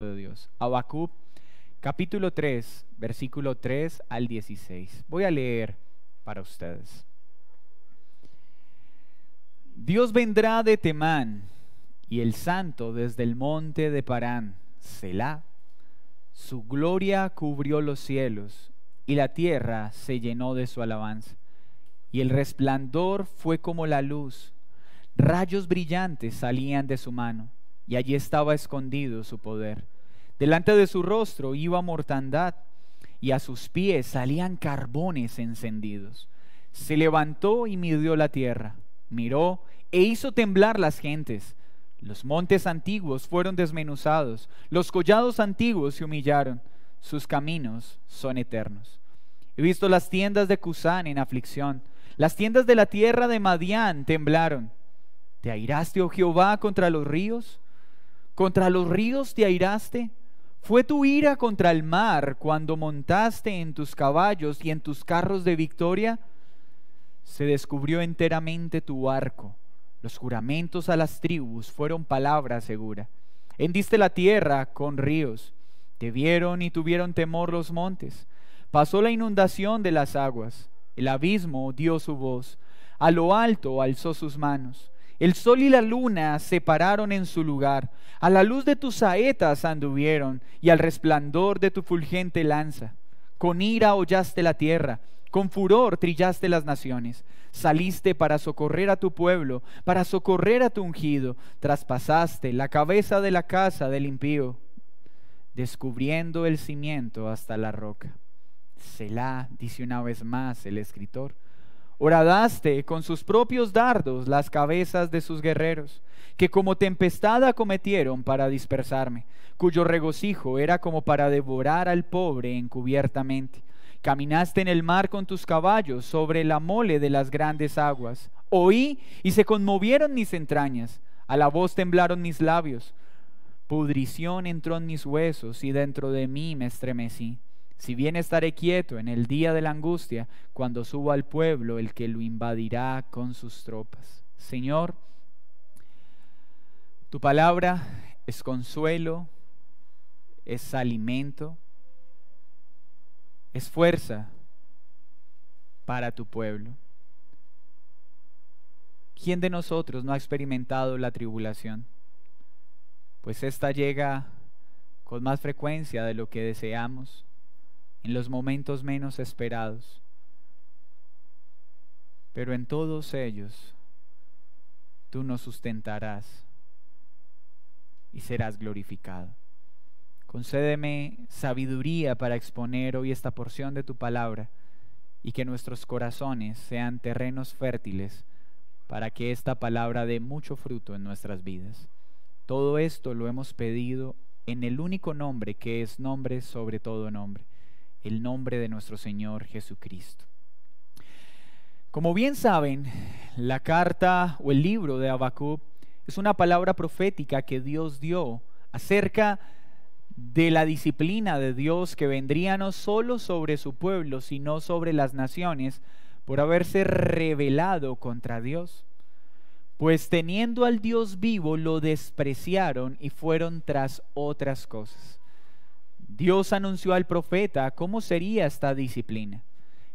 de Dios. Habacuc, capítulo 3, versículo 3 al 16. Voy a leer para ustedes. Dios vendrá de Temán y el Santo desde el monte de Parán, Selah. Su gloria cubrió los cielos y la tierra se llenó de su alabanza. Y el resplandor fue como la luz. Rayos brillantes salían de su mano, y allí estaba escondido su poder. Delante de su rostro iba mortandad, y a sus pies salían carbones encendidos. Se levantó y midió la tierra, miró e hizo temblar las gentes. Los montes antiguos fueron desmenuzados, los collados antiguos se humillaron, sus caminos son eternos. He visto las tiendas de Cusán en aflicción, las tiendas de la tierra de Madián temblaron. ¿Te airaste, oh Jehová, contra los ríos? ¿Contra los ríos te airaste? ¿Fue tu ira contra el mar cuando montaste en tus caballos y en tus carros de victoria? Se descubrió enteramente tu arco. Los juramentos a las tribus fueron palabra segura. Hendiste la tierra con ríos. Te vieron y tuvieron temor los montes. Pasó la inundación de las aguas. El abismo dio su voz. A lo alto alzó sus manos. El sol y la luna se pararon en su lugar. A la luz de tus saetas anduvieron y al resplandor de tu fulgente lanza. Con ira hollaste la tierra, con furor trillaste las naciones. Saliste para socorrer a tu pueblo, para socorrer a tu ungido. Traspasaste la cabeza de la casa del impío, descubriendo el cimiento hasta la roca. Selah, dice una vez más el escritor. Horadaste con sus propios dardos las cabezas de sus guerreros, que como tempestad acometieron para dispersarme, cuyo regocijo era como para devorar al pobre encubiertamente. Caminaste en el mar con tus caballos sobre la mole de las grandes aguas. Oí y se conmovieron mis entrañas, a la voz temblaron mis labios. Pudrición entró en mis huesos y dentro de mí me estremecí. Si bien estaré quieto en el día de la angustia, cuando suba al pueblo el que lo invadirá con sus tropas. Señor, tu palabra es consuelo, es alimento, es fuerza para tu pueblo. ¿Quién de nosotros no ha experimentado la tribulación? Pues esta llega con más frecuencia de lo que deseamos, en los momentos menos esperados. Pero en todos ellos tú nos sustentarás y serás glorificado. Concédeme sabiduría para exponer hoy esta porción de tu palabra y que nuestros corazones sean terrenos fértiles para que esta palabra dé mucho fruto en nuestras vidas. Todo esto lo hemos pedido en el único nombre que es nombre sobre todo nombre, el nombre de nuestro Señor Jesucristo. Como bien saben, la carta o el libro de Habacuc es una palabra profética que Dios dio acerca de la disciplina de Dios que vendría no solo sobre su pueblo, sino sobre las naciones por haberse rebelado contra Dios. Pues teniendo al Dios vivo lo despreciaron y fueron tras otras cosas. Dios anunció al profeta cómo sería esta disciplina.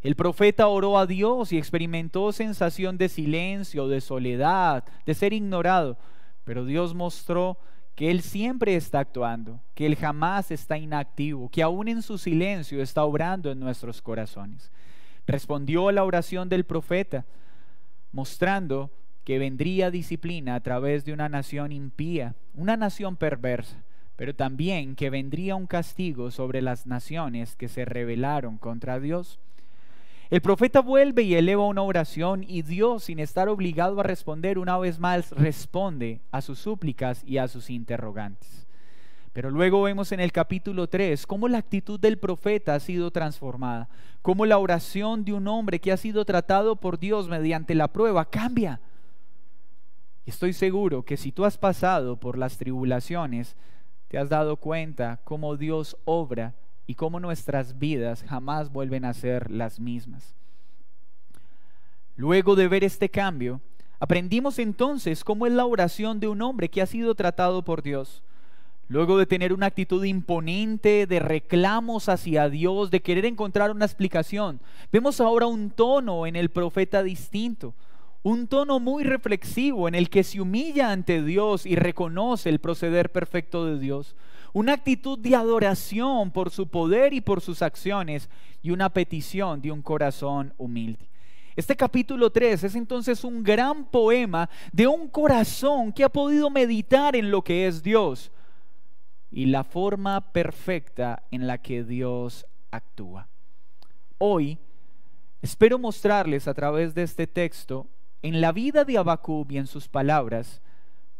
El profeta oró a Dios y experimentó sensación de silencio, de soledad, de ser ignorado. Pero Dios mostró que Él siempre está actuando, que Él jamás está inactivo, que aún en su silencio está obrando en nuestros corazones. Respondió a la oración del profeta, mostrando que vendría disciplina a través de una nación impía, una nación perversa, pero también que vendría un castigo sobre las naciones que se rebelaron contra Dios. El profeta vuelve y eleva una oración y Dios, sin estar obligado a responder una vez más, responde a sus súplicas y a sus interrogantes. Pero luego vemos en el capítulo 3 cómo la actitud del profeta ha sido transformada, cómo la oración de un hombre que ha sido tratado por Dios mediante la prueba cambia. Y estoy seguro que si tú has pasado por las tribulaciones, te has dado cuenta cómo Dios obra y cómo nuestras vidas jamás vuelven a ser las mismas. Luego de ver este cambio, aprendimos entonces cómo es la oración de un hombre que ha sido tratado por Dios. luego de tener una actitud imponente de reclamos hacia Dios, de querer encontrar una explicación, vemos ahora un tono en el profeta distinto, un tono muy reflexivo en el que se humilla ante Dios y reconoce el proceder perfecto de Dios, una actitud de adoración por su poder y por sus acciones y una petición de un corazón humilde. Este capítulo 3 es entonces un gran poema de un corazón que ha podido meditar en lo que es Dios y la forma perfecta en la que Dios actúa. Hoy espero mostrarles a través de este texto, en la vida de Habacuc y en sus palabras,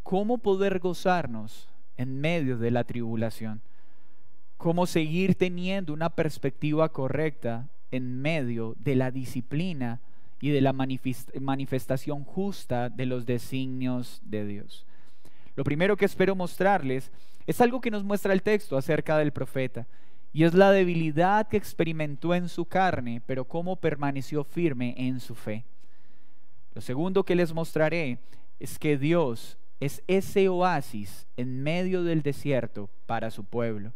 cómo poder gozarnos en medio de la tribulación, cómo seguir teniendo una perspectiva correcta en medio de la disciplina y de la manifestación justa de los designios de Dios. Lo primero que espero mostrarles es algo que nos muestra el texto acerca del profeta, y es la debilidad que experimentó en su carne, pero cómo permaneció firme en su fe. Lo segundo que les mostraré es que Dios es ese oasis en medio del desierto para su pueblo.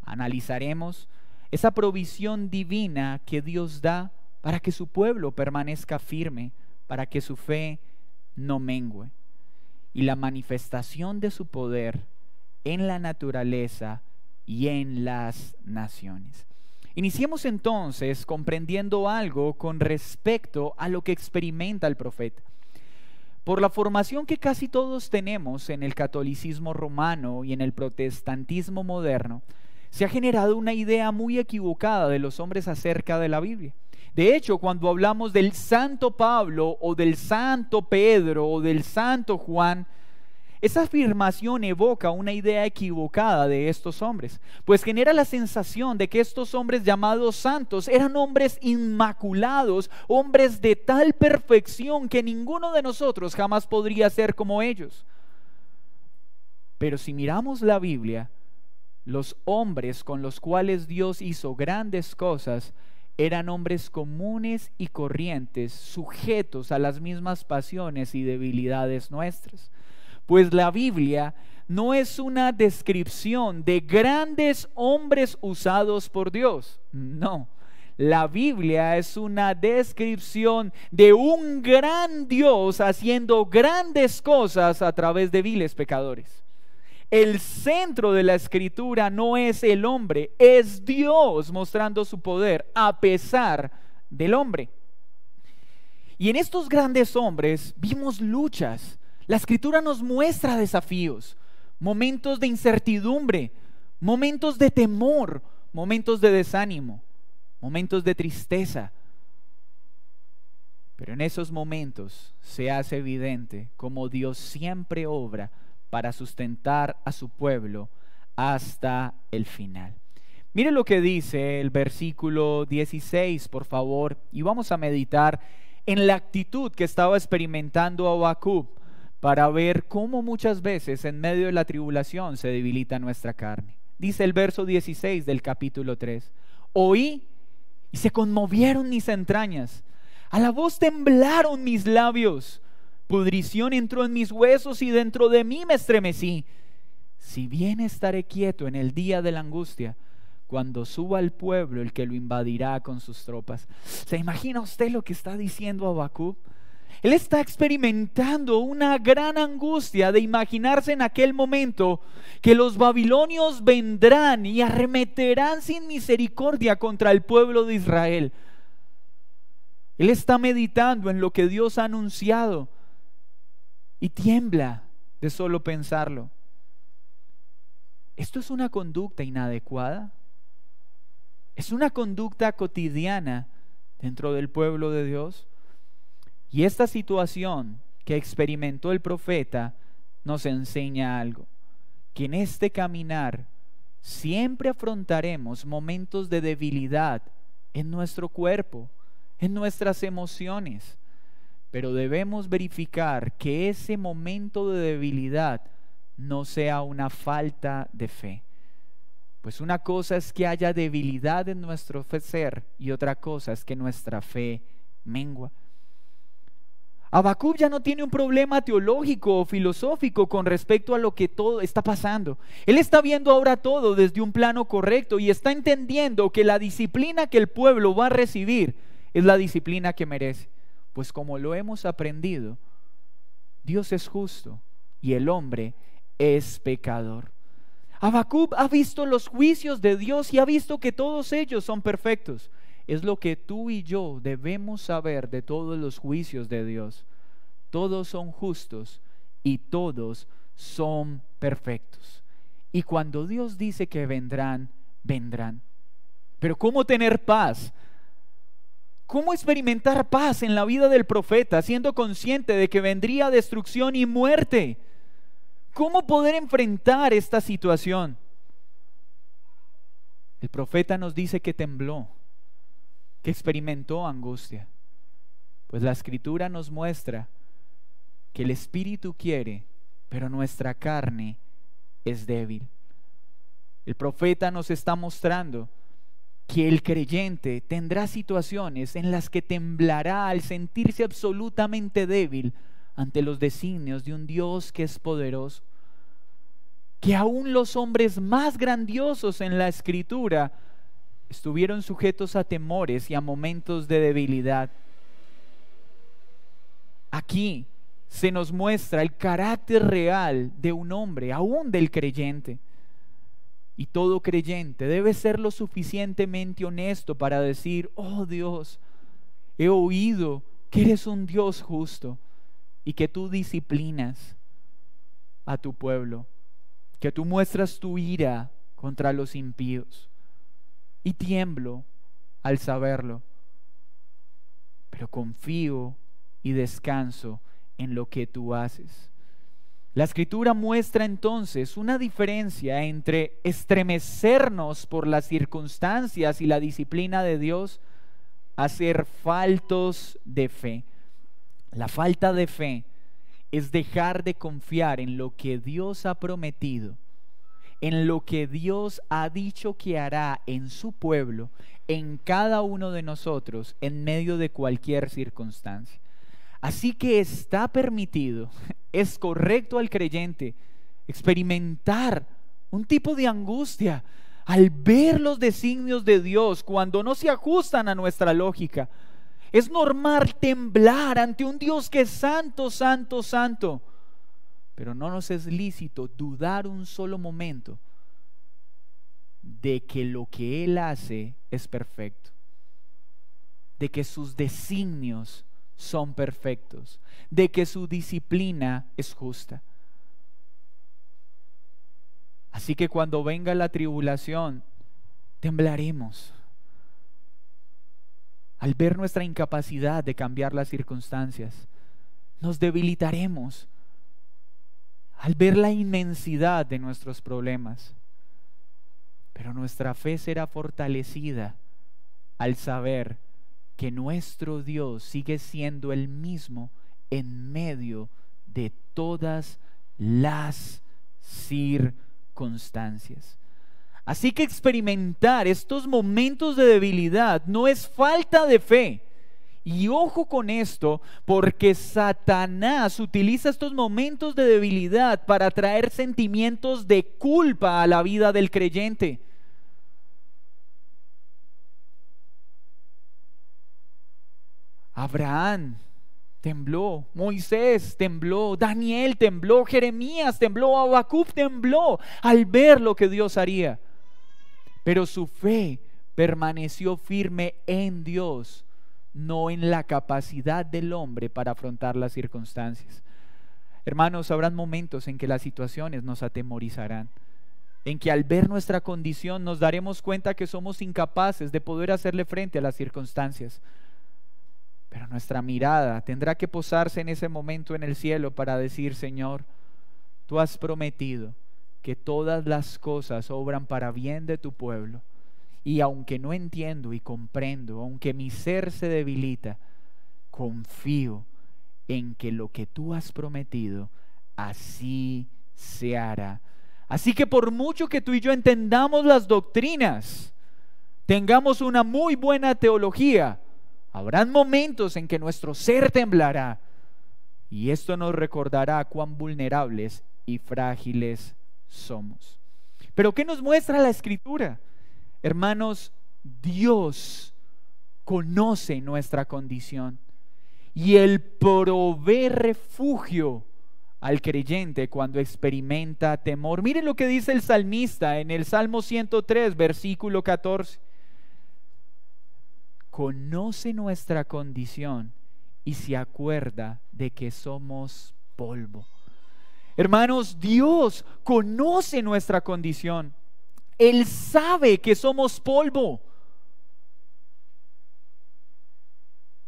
Analizaremos esa provisión divina que Dios da para que su pueblo permanezca firme, para que su fe no mengüe, y la manifestación de su poder en la naturaleza y en las naciones. Iniciemos entonces comprendiendo algo con respecto a lo que experimenta el profeta. Por la formación que casi todos tenemos en el catolicismo romano y en el protestantismo moderno, se ha generado una idea muy equivocada de los hombres acerca de la Biblia. De hecho, cuando hablamos del santo Pablo o del santo Pedro o del santo Juan, esa afirmación evoca una idea equivocada de estos hombres, pues genera la sensación de que estos hombres llamados santos eran hombres inmaculados, hombres de tal perfección que ninguno de nosotros jamás podría ser como ellos. Pero si miramos la Biblia, los hombres con los cuales Dios hizo grandes cosas eran hombres comunes y corrientes, sujetos a las mismas pasiones y debilidades nuestras. Pues la Biblia no es una descripción de grandes hombres usados por Dios. No, la Biblia es una descripción de un gran Dios haciendo grandes cosas a través de viles pecadores. El centro de la Escritura no es el hombre, es Dios mostrando su poder a pesar del hombre. Y en estos grandes hombres vimos luchas. La Escritura nos muestra desafíos, momentos de incertidumbre, momentos de temor, momentos de desánimo, momentos de tristeza. Pero en esos momentos se hace evidente cómo Dios siempre obra para sustentar a su pueblo hasta el final. Mire lo que dice el versículo 16, por favor, y vamos a meditar en la actitud que estaba experimentando Habacuc para ver cómo muchas veces en medio de la tribulación se debilita nuestra carne. Dice el verso 16 del capítulo 3: Oí y se conmovieron mis entrañas, a la voz temblaron mis labios. Pudrición entró en mis huesos y dentro de mí me estremecí. Si bien estaré quieto en el día de la angustia, cuando suba el pueblo el que lo invadirá con sus tropas. ¿Se imagina usted lo que está diciendo Habacuc? Él está experimentando una gran angustia de imaginarse en aquel momento que los babilonios vendrán y arremeterán sin misericordia contra el pueblo de Israel. Él está meditando en lo que Dios ha anunciado y tiembla de solo pensarlo. ¿Esto es una conducta inadecuada? ¿Es una conducta cotidiana dentro del pueblo de Dios? Y esta situación que experimentó el profeta nos enseña algo: que en este caminar siempre afrontaremos momentos de debilidad en nuestro cuerpo, en nuestras emociones, pero debemos verificar que ese momento de debilidad no sea una falta de fe. Pues una cosa es que haya debilidad en nuestro ser y otra cosa es que nuestra fe mengua. Habacuc ya no tiene un problema teológico o filosófico con respecto a lo que todo está pasando. Él está viendo ahora todo desde un plano correcto y está entendiendo que la disciplina que el pueblo va a recibir es la disciplina que merece. Pues como lo hemos aprendido, Dios es justo y el hombre es pecador. Habacuc ha visto los juicios de Dios y ha visto que todos ellos son perfectos. Es lo que tú y yo debemos saber de todos los juicios de Dios. Todos son justos y todos son perfectos. Y cuando Dios dice que vendrán, vendrán. Pero ¿cómo tener paz? ¿Cómo experimentar paz en la vida del profeta, siendo consciente de que vendría destrucción y muerte? ¿Cómo poder enfrentar esta situación? El profeta nos dice que tembló, que experimentó angustia. Pues la Escritura nos muestra que el Espíritu quiere, pero nuestra carne es débil. El profeta nos está mostrando que el creyente tendrá situaciones en las que temblará al sentirse absolutamente débil ante los designios de un Dios que es poderoso. Que aún los hombres más grandiosos en la Escritura estuvieron sujetos a temores y a momentos de debilidad. Aquí se nos muestra el carácter real de un hombre, aún del creyente. Y todo creyente debe ser lo suficientemente honesto para decir: oh Dios, he oído que eres un Dios justo y que tú disciplinas a tu pueblo, que tú muestras tu ira contra los impíos. Y tiemblo al saberlo, pero confío y descanso en lo que tú haces. La Escritura muestra entonces una diferencia entre estremecernos por las circunstancias y la disciplina de Dios a ser faltos de fe. La falta de fe es dejar de confiar en lo que Dios ha prometido, en lo que Dios ha dicho que hará en su pueblo, en cada uno de nosotros, en medio de cualquier circunstancia. Así que está permitido, es correcto al creyente experimentar un tipo de angustia al ver los designios de Dios cuando no se ajustan a nuestra lógica. Es normal temblar ante un Dios que es santo, santo, santo. Pero no nos es lícito dudar un solo momento de que lo que Él hace es perfecto, de que sus designios son perfectos, de que su disciplina es justa. Así que cuando venga la tribulación, temblaremos al ver nuestra incapacidad de cambiar las circunstancias. Nos debilitaremos al ver la inmensidad de nuestros problemas, pero nuestra fe será fortalecida al saber que nuestro Dios sigue siendo el mismo en medio de todas las circunstancias. Así que experimentar estos momentos de debilidad no es falta de fe. Y ojo con esto, porque Satanás utiliza estos momentos de debilidad para traer sentimientos de culpa a la vida del creyente. Abraham tembló, Moisés tembló, Daniel tembló, Jeremías tembló, Habacuc tembló al ver lo que Dios haría. Pero su fe permaneció firme en Dios, no en la capacidad del hombre para afrontar las circunstancias. Hermanos, habrán momentos en que las situaciones nos atemorizarán, en que al ver nuestra condición nos daremos cuenta que somos incapaces de poder hacerle frente a las circunstancias. Pero nuestra mirada tendrá que posarse en ese momento en el cielo para decir: Señor, tú has prometido que todas las cosas obran para bien de tu pueblo. Y aunque no entiendo y comprendo, aunque mi ser se debilita, confío en que lo que tú has prometido, así se hará. Así que por mucho que tú y yo entendamos las doctrinas, tengamos una muy buena teología, habrán momentos en que nuestro ser temblará, Y esto nos recordará cuán vulnerables y frágiles somos. Pero ¿qué nos muestra la Escritura? Hermanos, Dios conoce nuestra condición y Él provee refugio al creyente cuando experimenta temor. Miren lo que dice el salmista en el Salmo 103, versículo 14. Conoce nuestra condición y se acuerda de que somos polvo. Hermanos, Dios conoce nuestra condición. Él sabe que somos polvo.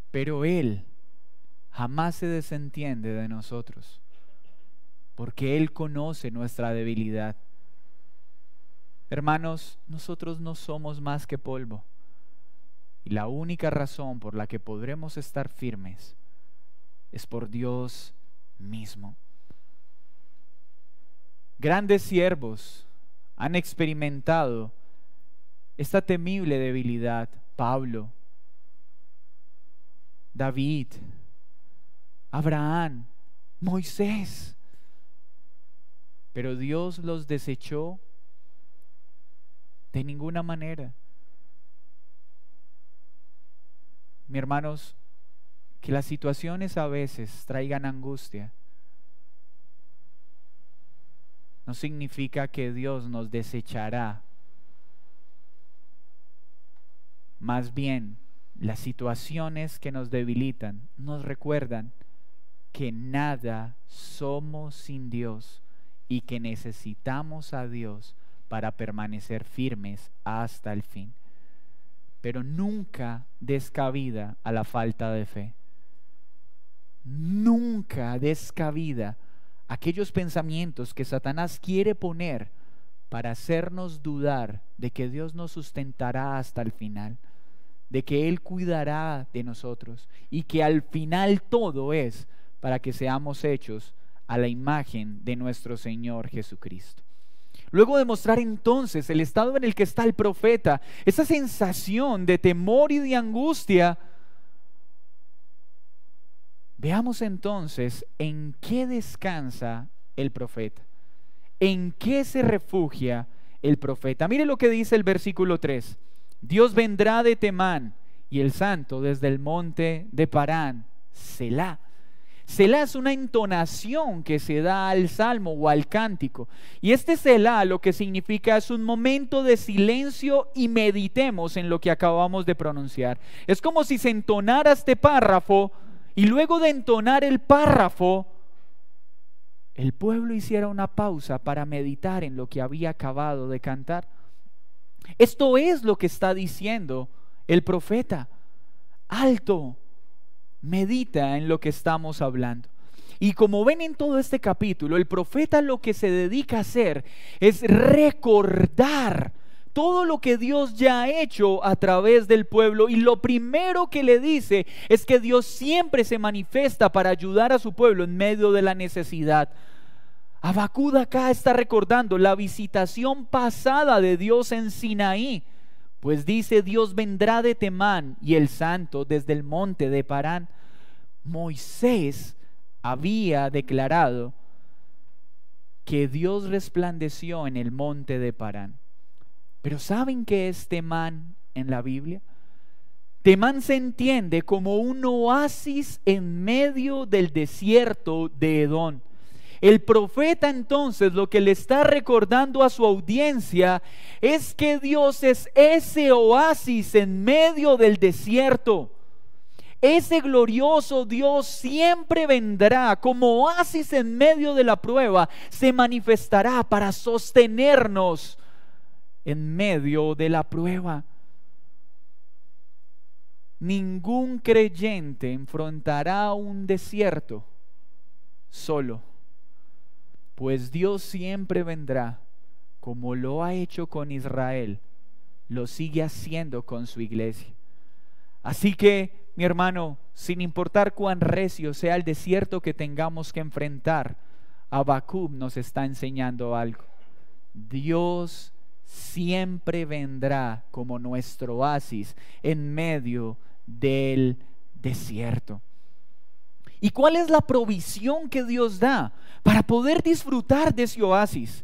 Pero Él jamás se desentiende de nosotros, porque Él conoce nuestra debilidad. Hermanos, nosotros no somos más que polvo. Y la única razón por la que podremos estar firmes es por Dios mismo. Grandes siervos han experimentado esta temible debilidad. Pablo, David, Abraham, Moisés. Pero Dios los desechó de ninguna manera. Mis hermanos, que las situaciones a veces traigan angustia no significa que Dios nos desechará. Más bien, las situaciones que nos debilitan nos recuerdan que nada somos sin Dios y que necesitamos a Dios para permanecer firmes hasta el fin. Pero nunca des cabida a la falta de fe. Nunca des cabida a aquellos pensamientos que Satanás quiere poner para hacernos dudar de que Dios nos sustentará hasta el final, de que Él cuidará de nosotros y que al final todo es para que seamos hechos a la imagen de nuestro Señor Jesucristo. Luego de mostrar entonces el estado en el que está el profeta, esa sensación de temor y de angustia, veamos entonces en qué descansa el profeta, en qué se refugia el profeta. Mire lo que dice el versículo 3. Dios vendrá de Temán y el santo desde el monte de Parán, Selah. Selah es una entonación que se da al salmo o al cántico. Y este Selah lo que significa es un momento de silencio y meditemos en lo que acabamos de pronunciar. Es como si se entonara este párrafo y luego de entonar el párrafo, el pueblo hiciera una pausa para meditar en lo que había acabado de cantar. Esto es lo que está diciendo el profeta. Alto, medita en lo que estamos hablando. Y como ven en todo este capítulo, el profeta lo que se dedica a hacer es recordar todo lo que Dios ya ha hecho a través del pueblo. Y lo primero que le dice es que Dios siempre se manifiesta para ayudar a su pueblo en medio de la necesidad. Habacuc acá está recordando la visitación pasada de Dios en Sinaí. Pues dice: Dios vendrá de Temán y el santo desde el monte de Parán. Moisés había declarado que Dios resplandeció en el monte de Parán. Pero ¿saben qué es Temán en la Biblia? Temán se entiende como un oasis en medio del desierto de Edom. El profeta entonces lo que le está recordando a su audiencia es que Dios es ese oasis en medio del desierto. Ese glorioso Dios siempre vendrá como oasis en medio de la prueba, se manifestará para sostenernos en medio de la prueba. Ningún creyente enfrentará un desierto solo, pues Dios siempre vendrá, como lo ha hecho con Israel, lo sigue haciendo con su iglesia. Así que, mi hermano, sin importar cuán recio sea el desierto que tengamos que enfrentar, Habacuc nos está enseñando algo. Dios siempre vendrá como nuestro oasis en medio del desierto. ¿Y cuál es la provisión que Dios da para poder disfrutar de ese oasis?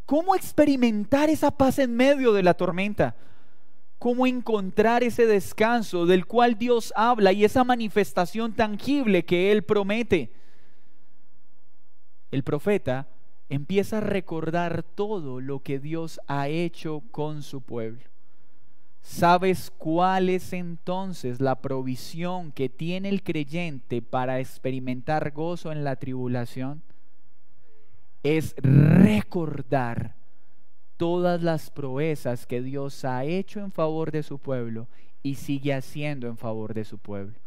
¿Cómo experimentar esa paz en medio de la tormenta? ¿Cómo encontrar ese descanso del cual Dios habla y esa manifestación tangible que Él promete? El profeta empieza a recordar todo lo que Dios ha hecho con su pueblo. ¿Sabes cuál es entonces la provisión que tiene el creyente para experimentar gozo en la tribulación? Es recordar todas las proezas que Dios ha hecho en favor de su pueblo y sigue haciendo en favor de su pueblo.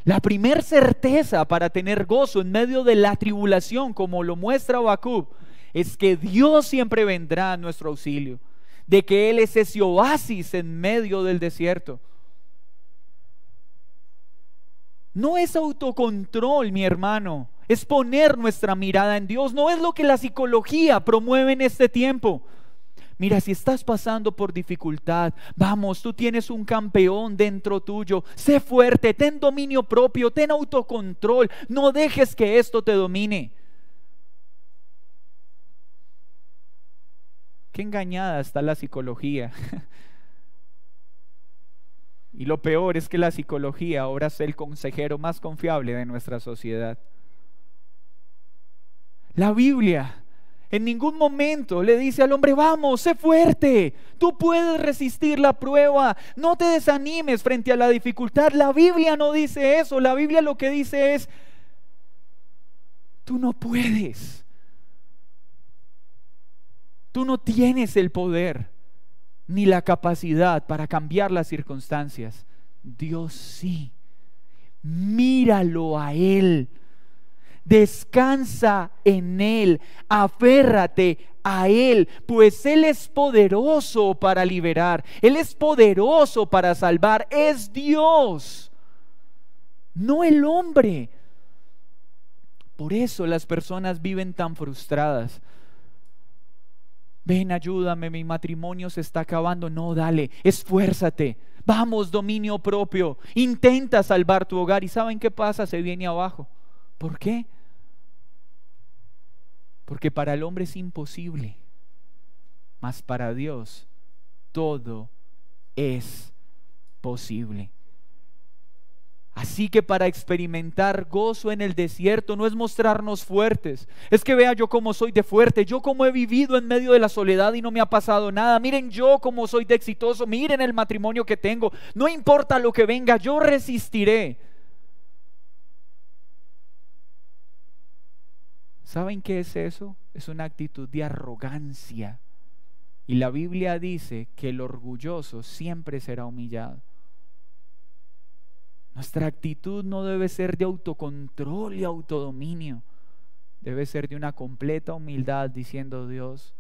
La primer certeza para tener gozo en medio de la tribulación, como lo muestra Habacuc, es que Dios siempre vendrá a nuestro auxilio, de que Él es ese oasis en medio del desierto. No es autocontrol, mi hermano, es poner nuestra mirada en Dios. No es lo que la psicología promueve en este tiempo. Mira, si estás pasando por dificultad, vamos, tú tienes un campeón dentro tuyo. Sé fuerte, ten dominio propio, ten autocontrol. No dejes que esto te domine. Qué engañada está la psicología. Y lo peor es que la psicología ahora es el consejero más confiable de nuestra sociedad. La Biblia en ningún momento le dice al hombre: vamos, sé fuerte, tú puedes resistir la prueba, no te desanimes frente a la dificultad. La Biblia no dice eso. La Biblia lo que dice es: tú no puedes, tú no tienes el poder ni la capacidad para cambiar las circunstancias. Dios sí. Míralo a Él, descansa en Él, aférrate a Él, pues Él es poderoso para liberar, Él es poderoso para salvar. Es Dios, no el hombre. Por eso las personas viven tan frustradas. Ven, ayúdame, mi matrimonio se está acabando. No, dale, esfuérzate, vamos, dominio propio, intenta salvar tu hogar. ¿Y saben qué pasa? Se viene abajo. ¿Por qué? Porque para el hombre es imposible, mas para Dios todo es posible. Así que para experimentar gozo en el desierto no es mostrarnos fuertes. Es que vea yo cómo soy de fuerte, yo cómo he vivido en medio de la soledad y no me ha pasado nada. Miren yo cómo soy de exitoso, miren el matrimonio que tengo. No importa lo que venga, yo resistiré. ¿Saben qué es eso? Es una actitud de arrogancia. Y la Biblia dice que el orgulloso siempre será humillado. Nuestra actitud no debe ser de autocontrol y autodominio. Debe ser de una completa humildad, diciendo: Dios,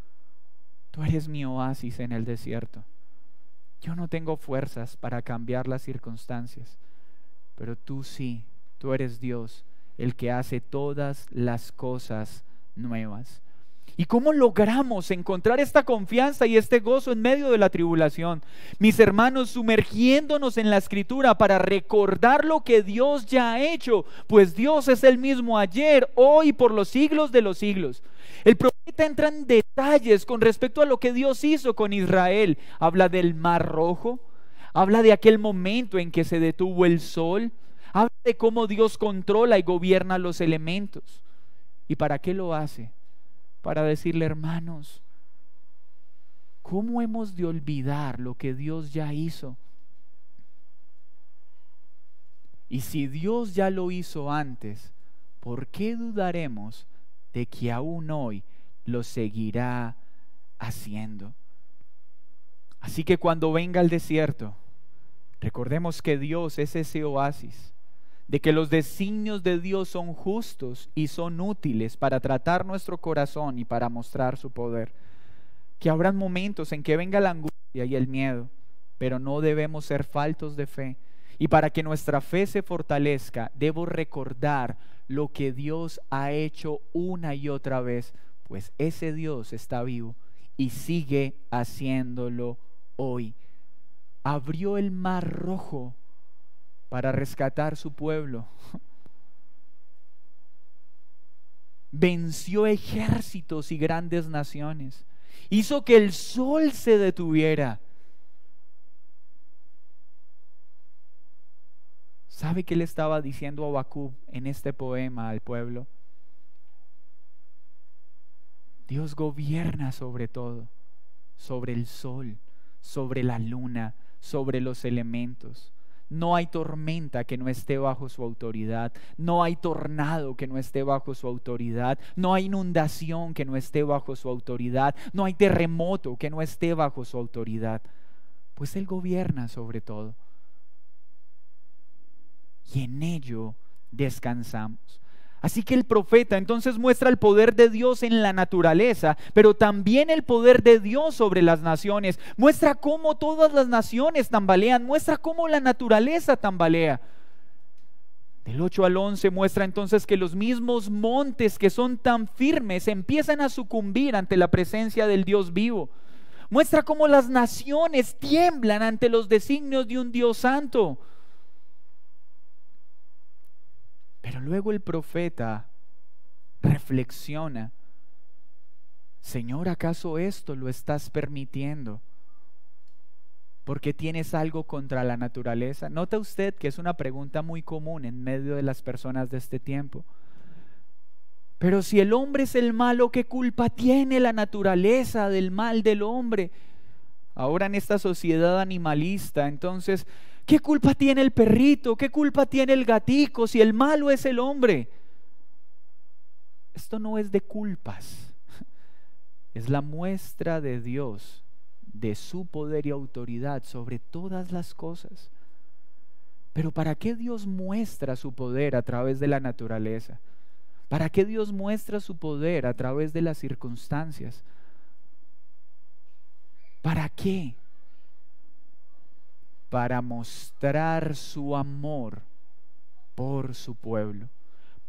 tú eres mi oasis en el desierto. Yo no tengo fuerzas para cambiar las circunstancias, pero tú sí, tú eres Dios, el que hace todas las cosas nuevas. ¿Y cómo logramos encontrar esta confianza y este gozo en medio de la tribulación? Mis hermanos, sumergiéndonos en la Escritura para recordar lo que Dios ya ha hecho, pues Dios es el mismo ayer, hoy y por los siglos de los siglos. El profeta entra en detalles con respecto a lo que Dios hizo con Israel. Habla del Mar Rojo, habla de aquel momento en que se detuvo el sol, habla de cómo Dios controla y gobierna los elementos. ¿Y para qué lo hace? Para decirle: hermanos, ¿cómo hemos de olvidar lo que Dios ya hizo? Y si Dios ya lo hizo antes, ¿por qué dudaremos de que aún hoy lo seguirá haciendo? Así que cuando venga el desierto, recordemos que Dios es ese oasis, de que los designios de Dios son justos y son útiles para tratar nuestro corazón y para mostrar su poder. Que habrán momentos en que venga la angustia y el miedo, pero no debemos ser faltos de fe. Y para que nuestra fe se fortalezca, debo recordar lo que Dios ha hecho una y otra vez, pues ese Dios está vivo y sigue haciéndolo hoy. Abrió el Mar Rojo para rescatar su pueblo. venció ejércitos y grandes naciones, hizo que el sol se detuviera. ¿Sabe qué le estaba diciendo Habacuc en este poema al pueblo? Dios gobierna sobre todo, sobre el sol, sobre la luna, sobre los elementos. No hay tormenta que no esté bajo su autoridad. No hay tornado que no esté bajo su autoridad. No hay inundación que no esté bajo su autoridad. No hay terremoto que no esté bajo su autoridad. Pues Él gobierna sobre todo. Y en ello descansamos. Así que el profeta entonces muestra el poder de Dios en la naturaleza, pero también el poder de Dios sobre las naciones. Muestra cómo todas las naciones tambalean, muestra cómo la naturaleza tambalea. Del 8 al 11 muestra entonces que los mismos montes que son tan firmes empiezan a sucumbir ante la presencia del Dios vivo. Muestra cómo las naciones tiemblan ante los designios de un Dios santo. Pero luego el profeta reflexiona: Señor, ¿acaso esto lo estás permitiendo porque tienes algo contra la naturaleza? Nota usted que es una pregunta muy común en medio de las personas de este tiempo. Pero si el hombre es el malo, ¿qué culpa tiene la naturaleza del mal del hombre? Ahora en esta sociedad animalista, entonces, ¿qué culpa tiene el perrito? ¿Qué culpa tiene el gatico si el malo es el hombre? Esto no es de culpas. Es la muestra de Dios, de su poder y autoridad sobre todas las cosas. Pero ¿para qué Dios muestra su poder a través de la naturaleza? ¿Para qué Dios muestra su poder a través de las circunstancias? ¿Para qué? Para mostrar su amor por su pueblo.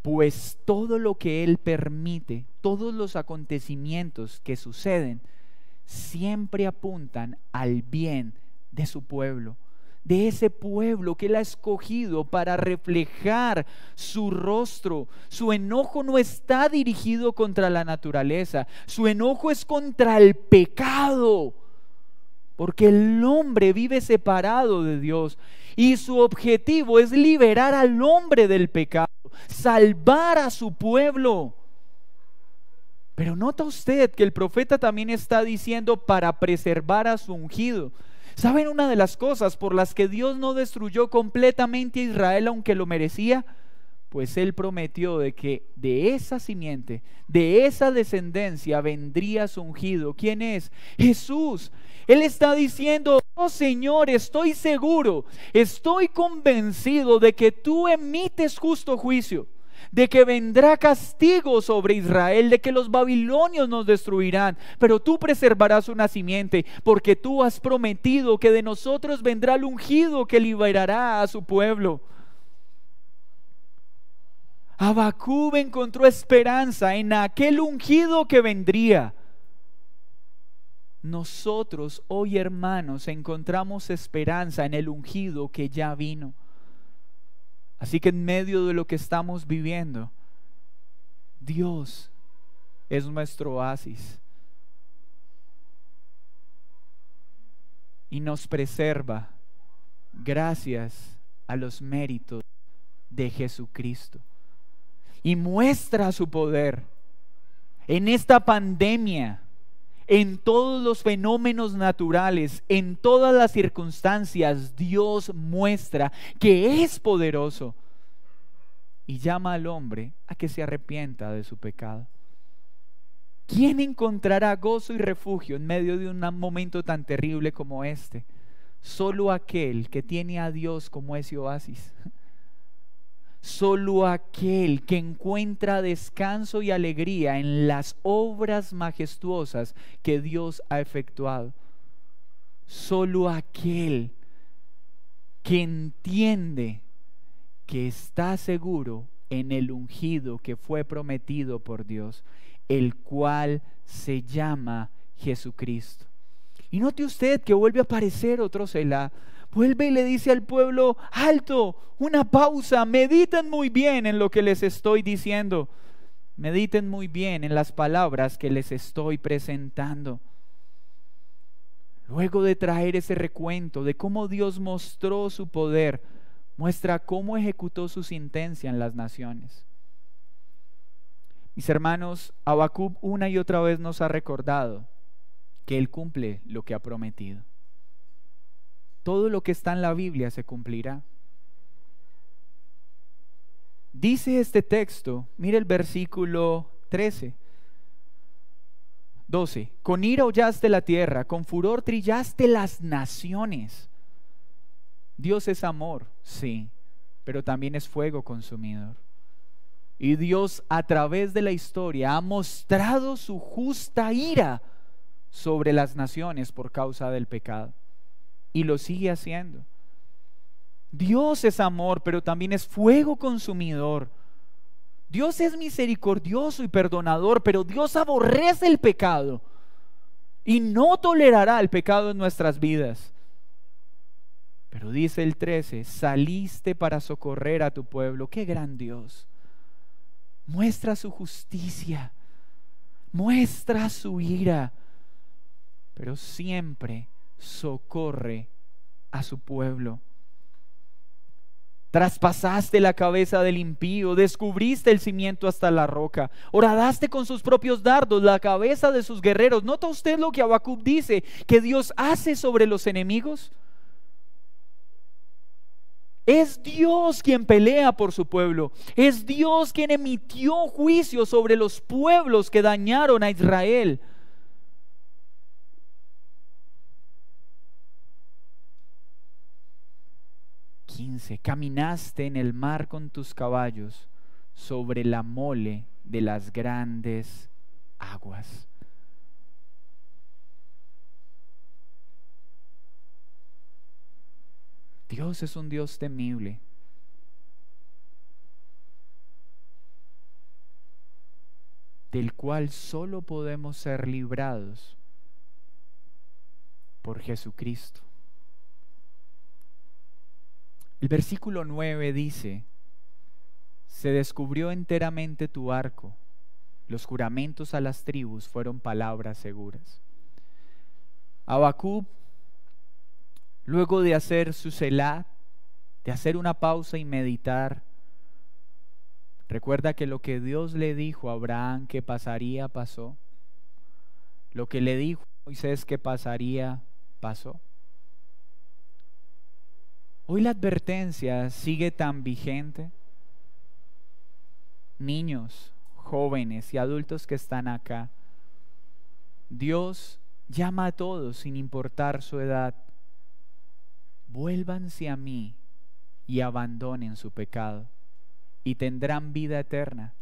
Pues todo lo que Él permite, todos los acontecimientos que suceden, siempre apuntan al bien de su pueblo, de ese pueblo que Él ha escogido para reflejar su rostro. Su enojo no está dirigido contra la naturaleza, su enojo es contra el pecado. Porque el hombre vive separado de Dios y su objetivo es liberar al hombre del pecado, salvar a su pueblo. Pero nota usted que el profeta también está diciendo para preservar a su ungido. ¿Saben una de las cosas por las que Dios no destruyó completamente a Israel aunque lo merecía? Pues Él prometió de que de esa simiente, de esa descendencia vendría su ungido. ¿Quién es? Jesús. Él está diciendo: oh Señor, estoy seguro, estoy convencido de que tú emites justo juicio, de que vendrá castigo sobre Israel, de que los babilonios nos destruirán, pero tú preservarás una simiente, porque tú has prometido que de nosotros vendrá el ungido que liberará a su pueblo. Habacuc encontró esperanza en aquel ungido que vendría. Nosotros hoy, hermanos, encontramos esperanza en el ungido que ya vino. Así que en medio de lo que estamos viviendo, Dios es nuestro oasis y nos preserva gracias a los méritos de Jesucristo. Y muestra su poder en esta pandemia, en todos los fenómenos naturales, en todas las circunstancias. Dios muestra que es poderoso y llama al hombre a que se arrepienta de su pecado. ¿Quién encontrará gozo y refugio en medio de un momento tan terrible como este? Solo aquel que tiene a Dios como ese oasis. Solo aquel que encuentra descanso y alegría en las obras majestuosas que Dios ha efectuado. Solo aquel que entiende que está seguro en el ungido que fue prometido por Dios, el cual se llama Jesucristo. Y note usted que vuelve a aparecer otro Selah. Vuelve y le dice al pueblo: alto, una pausa, mediten muy bien en lo que les estoy diciendo. mediten muy bien en las palabras que les estoy presentando. Luego de traer ese recuento de cómo Dios mostró su poder, muestra cómo ejecutó su sentencia en las naciones. Mis hermanos, Habacuc una y otra vez nos ha recordado que Él cumple lo que ha prometido. Todo lo que está en la Biblia se cumplirá. Dice este texto, mire el versículo 12. Con ira hollaste la tierra, con furor trillaste las naciones. Dios es amor, sí, pero también es fuego consumidor. Y Dios a través de la historia ha mostrado su justa ira sobre las naciones por causa del pecado. Y lo sigue haciendo. Dios es amor, pero también es fuego consumidor. Dios es misericordioso y perdonador, pero Dios aborrece el pecado y no tolerará el pecado en nuestras vidas. Pero dice el 13, saliste para socorrer a tu pueblo. ¡Qué gran Dios! Muestra su justicia, muestra su ira, pero siempre socorre a su pueblo. Traspasaste la cabeza del impío, descubriste el cimiento hasta la roca, horadaste con sus propios dardos la cabeza de sus guerreros. ¿Nota usted lo que Habacuc dice que Dios hace sobre los enemigos? Es Dios quien pelea por su pueblo. Es Dios quien emitió juicio sobre los pueblos que dañaron a Israel. Caminaste en el mar con tus caballos sobre la mole de las grandes aguas. Dios es un Dios temible. Del cual solo podemos ser librados por Jesucristo. El versículo 9 dice: se descubrió enteramente tu arco, los juramentos a las tribus fueron palabras seguras. Habacuc, luego de hacer su selá, de hacer una pausa y meditar, recuerda que lo que Dios le dijo a Abraham que pasaría, pasó. Lo que le dijo a Moisés que pasaría, pasó. Hoy la advertencia sigue tan vigente. Niños, jóvenes y adultos que están acá, Dios llama a todos sin importar su edad. Vuélvanse a mí y abandonen su pecado y tendrán vida eterna,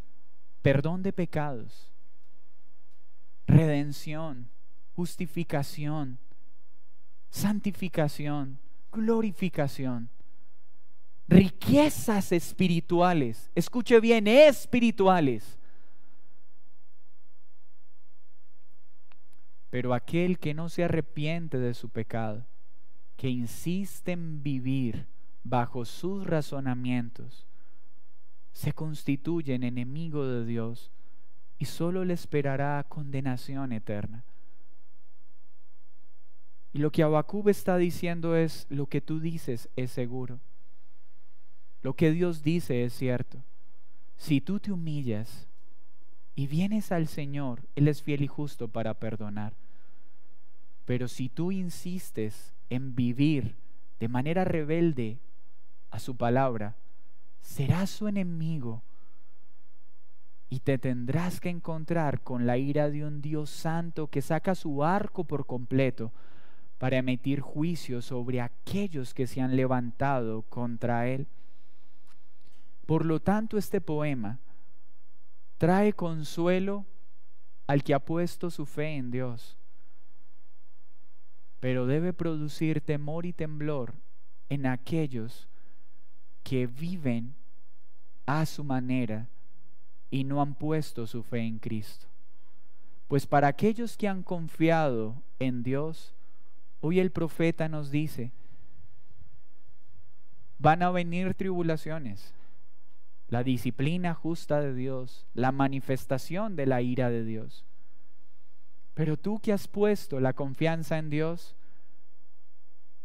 perdón de pecados, redención, justificación, santificación, glorificación, riquezas espirituales. Escuche bien, espirituales. Pero aquel que no se arrepiente de su pecado, que insiste en vivir bajo sus razonamientos, se constituye en enemigo de Dios y solo le esperará condenación eterna. Y lo que Habacuc está diciendo es: lo que tú dices es seguro. Lo que Dios dice es cierto. Si tú te humillas y vienes al Señor, Él es fiel y justo para perdonar. Pero si tú insistes en vivir de manera rebelde a su palabra, serás su enemigo y te tendrás que encontrar con la ira de un Dios santo que saca su arco por completo para emitir juicio sobre aquellos que se han levantado contra Él. Por lo tanto, este poema trae consuelo al que ha puesto su fe en Dios, pero debe producir temor y temblor en aquellos que viven a su manera y no han puesto su fe en Cristo. Pues para aquellos que han confiado en Dios, hoy el profeta nos dice: van a venir tribulaciones, la disciplina justa de Dios, la manifestación de la ira de Dios. Pero tú que has puesto la confianza en Dios,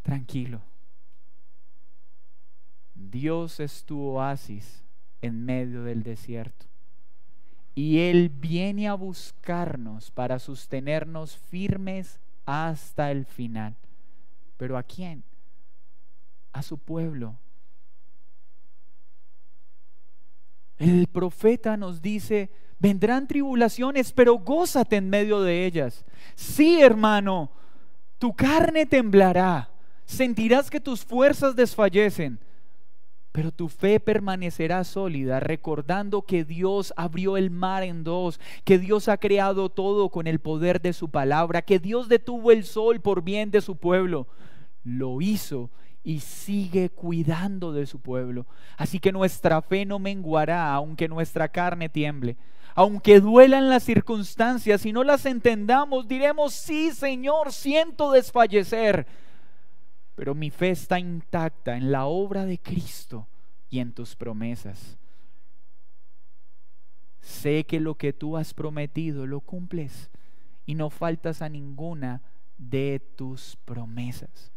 tranquilo. Dios es tu oasis en medio del desierto. Y Él viene a buscarnos para sostenernos firmes hasta el final. ¿Pero a quién? A su pueblo. El profeta nos dice: vendrán tribulaciones, pero gózate en medio de ellas. Sí, hermano, tu carne temblará, sentirás que tus fuerzas desfallecen, pero tu fe permanecerá sólida, recordando que Dios abrió el mar en dos, que Dios ha creado todo con el poder de su palabra, que Dios detuvo el sol por bien de su pueblo. Lo hizo y sigue cuidando de su pueblo. Así que nuestra fe no menguará, aunque nuestra carne tiemble. Aunque duelan las circunstancias y no las entendamos, diremos: sí, Señor, siento desfallecer, pero mi fe está intacta en la obra de Cristo y en tus promesas. Sé que lo que tú has prometido lo cumples y no faltas a ninguna de tus promesas.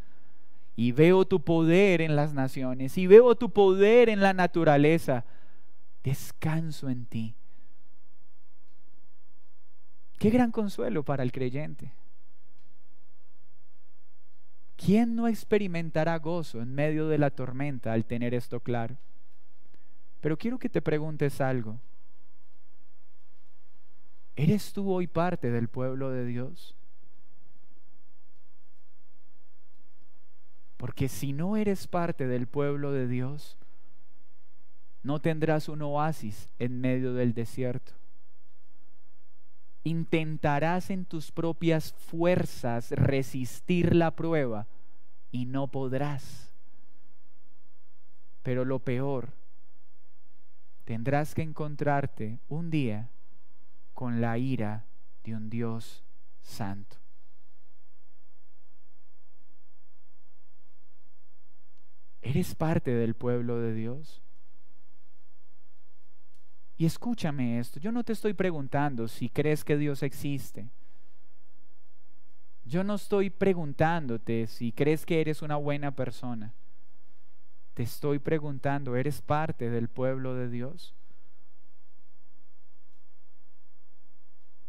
Y veo tu poder en las naciones y veo tu poder en la naturaleza. Descanso en ti. Qué gran consuelo para el creyente. ¿Quién no experimentará gozo en medio de la tormenta al tener esto claro? Pero quiero que te preguntes algo. ¿Eres tú hoy parte del pueblo de Dios? Porque si no eres parte del pueblo de Dios, no tendrás un oasis en medio del desierto. Intentarás en tus propias fuerzas resistir la prueba y no podrás. Pero lo peor, tendrás que encontrarte un día con la ira de un Dios santo. ¿Eres parte del pueblo de Dios? Y escúchame esto, yo no te estoy preguntando si crees que Dios existe. Yo no estoy preguntándote si crees que eres una buena persona. Te estoy preguntando, ¿eres parte del pueblo de Dios?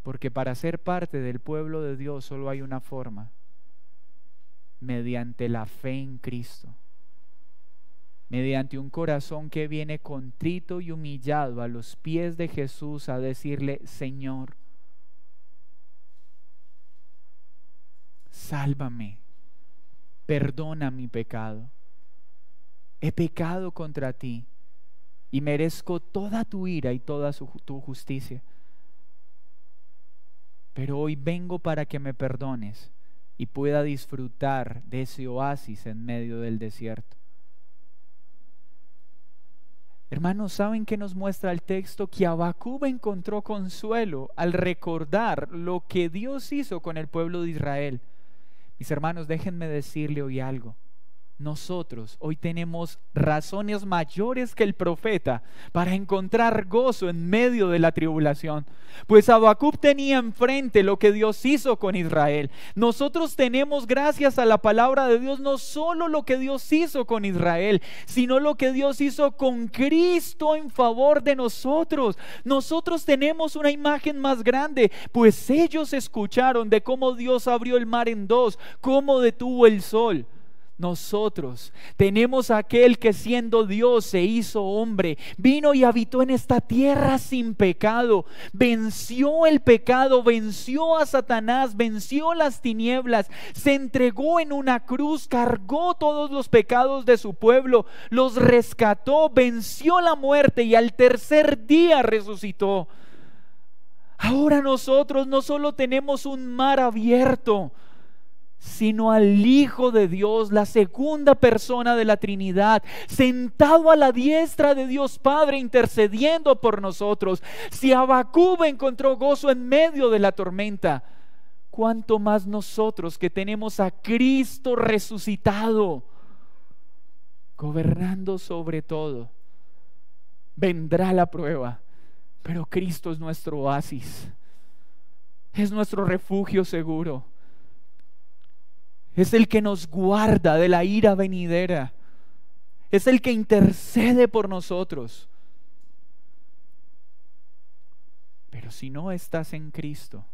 Porque para ser parte del pueblo de Dios solo hay una forma: mediante la fe en Cristo. Mediante un corazón que viene contrito y humillado a los pies de Jesús a decirle: Señor, sálvame, perdona mi pecado. He pecado contra ti y merezco toda tu ira y toda tu justicia. Pero hoy vengo para que me perdones y pueda disfrutar de ese oasis en medio del desierto. Hermanos, ¿saben qué nos muestra el texto? Que Habacuc encontró consuelo al recordar lo que Dios hizo con el pueblo de Israel. Mis hermanos, déjenme decirle hoy algo. Nosotros hoy tenemos razones mayores que el profeta para encontrar gozo en medio de la tribulación. Pues Habacuc tenía enfrente lo que Dios hizo con Israel. Nosotros tenemos, gracias a la palabra de Dios, no solo lo que Dios hizo con Israel, sino lo que Dios hizo con Cristo en favor de nosotros. Nosotros tenemos una imagen más grande, pues ellos escucharon de cómo Dios abrió el mar en dos, cómo detuvo el sol. Nosotros tenemos a aquel que siendo Dios se hizo hombre, vino y habitó en esta tierra sin pecado, venció el pecado, venció a Satanás, venció las tinieblas, se entregó en una cruz, cargó todos los pecados de su pueblo, los rescató, venció la muerte y al tercer día resucitó. Ahora nosotros no solo tenemos un mar abierto, sino al Hijo de Dios, la segunda persona de la Trinidad, sentado a la diestra de Dios Padre, intercediendo por nosotros. Si Habacuc encontró gozo en medio de la tormenta, ¿cuánto más nosotros que tenemos a Cristo resucitado, gobernando sobre todo? vendrá la prueba, pero Cristo es nuestro oasis, es nuestro refugio seguro, es el que nos guarda de la ira venidera, es el que intercede por nosotros. Pero si no estás en Cristo,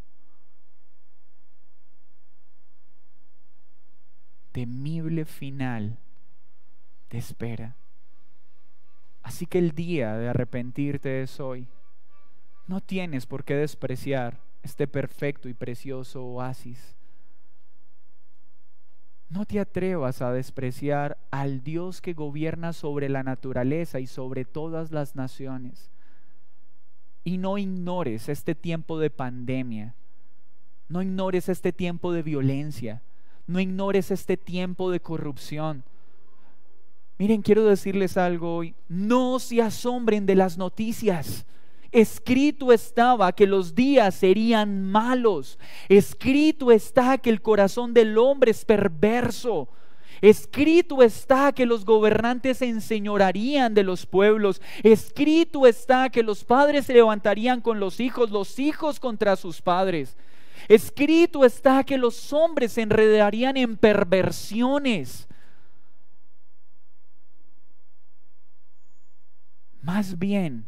temible final te espera. Así que el día de arrepentirte es hoy. No tienes por qué despreciar este perfecto y precioso oasis. No te atrevas a despreciar al Dios que gobierna sobre la naturaleza y sobre todas las naciones. Y no ignores este tiempo de pandemia. No ignores este tiempo de violencia. No ignores este tiempo de corrupción. Miren, quiero decirles algo hoy. No se asombren de las noticias. Escrito estaba que los días serían malos. Escrito está que el corazón del hombre es perverso. Escrito está que los gobernantes se enseñorearían de los pueblos. Escrito está que los padres se levantarían con los hijos contra sus padres. Escrito está que los hombres se enredarían en perversiones. Más bien,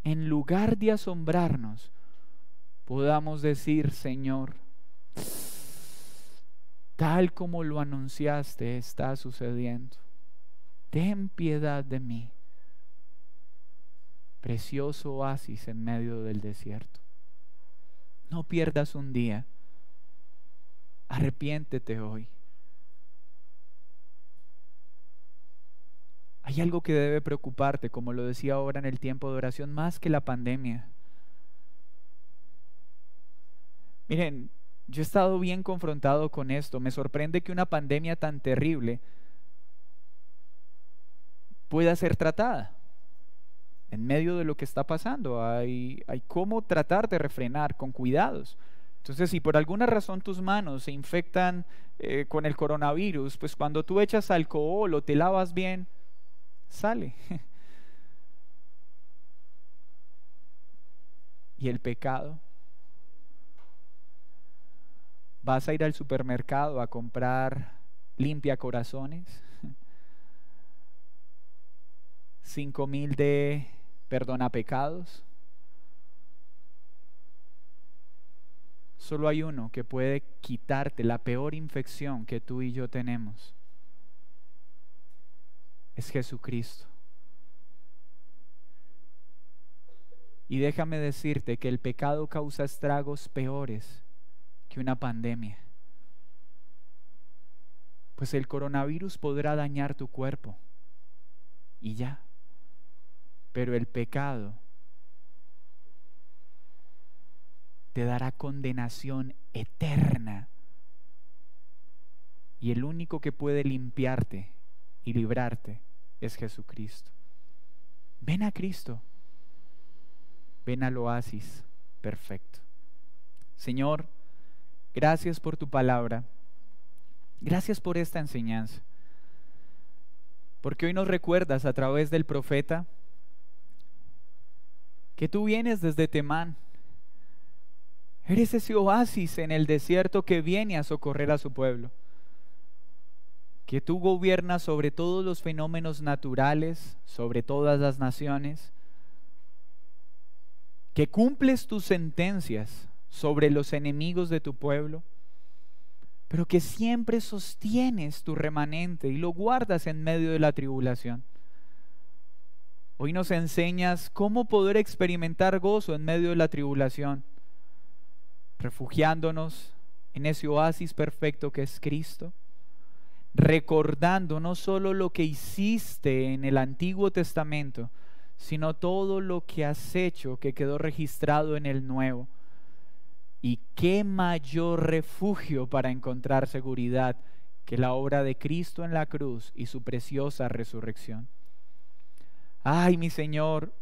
en lugar de asombrarnos, podamos decir: Señor, tal como lo anunciaste está sucediendo. Ten piedad de mí. Precioso oasis en medio del desierto. No pierdas un día. Arrepiéntete hoy. Hay algo que debe preocuparte, como lo decía ahora en el tiempo de oración, más que la pandemia. Miren, yo he estado bien confrontado con esto. Me sorprende que una pandemia tan terrible pueda ser tratada. En medio de lo que está pasando, hay cómo tratar de refrenar con cuidados. Entonces, si por alguna razón tus manos se infectan con el coronavirus, pues cuando tú echas alcohol o te lavas bien, sale. ¿Y el pecado? ¿Vas a ir al supermercado a comprar limpiacorazones? 5,000 de perdona pecados. Solo hay uno que puede quitarte la peor infección que tú y yo tenemos. Es Jesucristo. Y déjame decirte que el pecado causa estragos peores que una pandemia. Pues el coronavirus podrá dañar tu cuerpo y ya. Pero el pecado te dará condenación eterna. Y el único que puede limpiarte y librarte es Jesucristo. Ven a Cristo. Ven al oasis perfecto. Señor, gracias por tu palabra. Gracias por esta enseñanza. Porque hoy nos recuerdas a través del profeta que tú vienes desde Temán. Eres ese oasis en el desierto que viene a socorrer a su pueblo. Que tú gobiernas sobre todos los fenómenos naturales, sobre todas las naciones. Que cumples tus sentencias sobre los enemigos de tu pueblo, pero que siempre sostienes tu remanente y lo guardas en medio de la tribulación. Hoy nos enseñas cómo poder experimentar gozo en medio de la tribulación, refugiándonos en ese oasis perfecto que es Cristo, recordando no solo lo que hiciste en el Antiguo Testamento, sino todo lo que has hecho que quedó registrado en el Nuevo. Y qué mayor refugio para encontrar seguridad que la obra de Cristo en la cruz y su preciosa resurrección. Ay, mi Señor,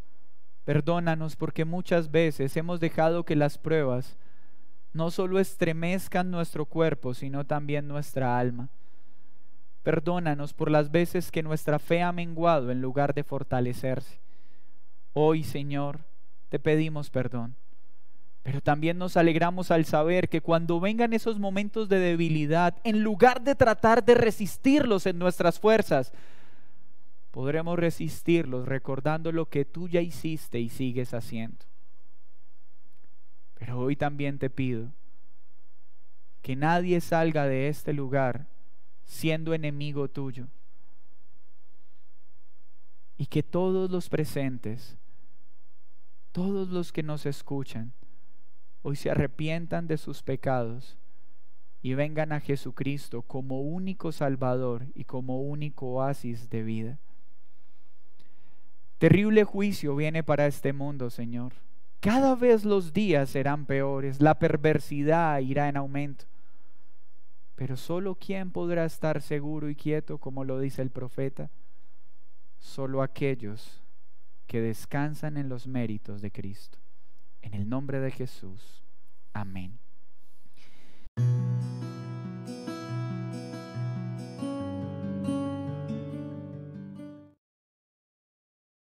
perdónanos porque muchas veces hemos dejado que las pruebas no solo estremezcan nuestro cuerpo, sino también nuestra alma. Perdónanos por las veces que nuestra fe ha menguado en lugar de fortalecerse. Hoy, Señor, te pedimos perdón. Pero también nos alegramos al saber que cuando vengan esos momentos de debilidad, en lugar de tratar de resistirlos en nuestras fuerzas, podremos resistirlos recordando lo que tú ya hiciste y sigues haciendo. Pero hoy también te pido que nadie salga de este lugar siendo enemigo tuyo, y que todos los presentes, todos los que nos escuchan, hoy se arrepientan de sus pecados y vengan a Jesucristo como único Salvador y como único oasis de vida. Terrible juicio viene para este mundo, Señor. Cada vez los días serán peores, la perversidad irá en aumento. Pero solo ¿quién podrá estar seguro y quieto, como lo dice el profeta? Solo aquellos que descansan en los méritos de Cristo. En el nombre de Jesús. Amén.